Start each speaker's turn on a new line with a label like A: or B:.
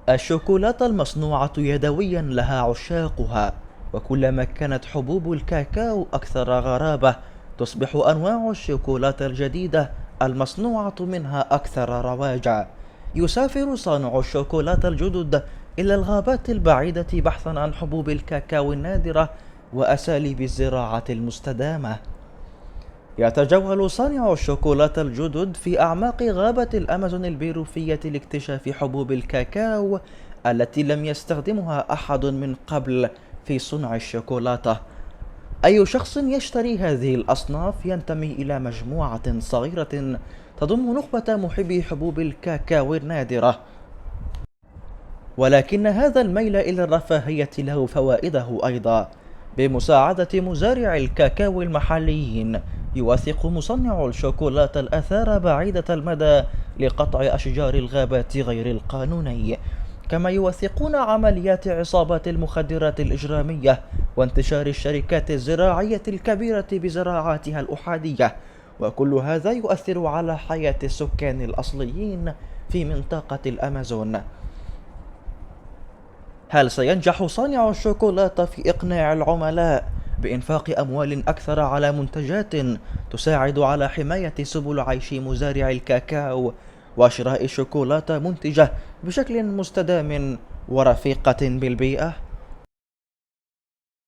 A: الشوكولاتة المصنوعة يدويا لها عشاقها، وكلما كانت حبوب الكاكاو أكثر غرابة تصبح أنواع الشوكولاتة الجديدة المصنوعة منها أكثر رواجا. يسافر صانع الشوكولاتة الجدد إلى الغابات البعيدة بحثا عن حبوب الكاكاو النادرة وأساليب الزراعة المستدامة. يتجول صانع الشوكولاتة الجدد في أعماق غابة الأمازون البيروفية لاكتشاف حبوب الكاكاو التي لم يستخدمها أحد من قبل في صنع الشوكولاتة. أي شخص يشتري هذه الأصناف ينتمي إلى مجموعة صغيرة تضم نخبة محبي حبوب الكاكاو النادرة، ولكن هذا الميل إلى الرفاهية له فوائده أيضا. بمساعدة مزارع الكاكاو المحليين يوثق مصنع الشوكولاتة الآثار بعيدة المدى لقطع أشجار الغابات غير القانوني، كما يوثقون عمليات عصابات المخدرات الإجرامية وانتشار الشركات الزراعية الكبيرة بزراعاتها الأحادية، وكل هذا يؤثر على حياة السكان الأصليين في منطقة الأمازون. هل سينجح صانع الشوكولاتة في إقناع العملاء بإنفاق أموال أكثر على منتجات تساعد على حماية سبل عيش مزارع الكاكاو وشراء شوكولاتة منتجة بشكل مستدام ورفيقة بالبيئة؟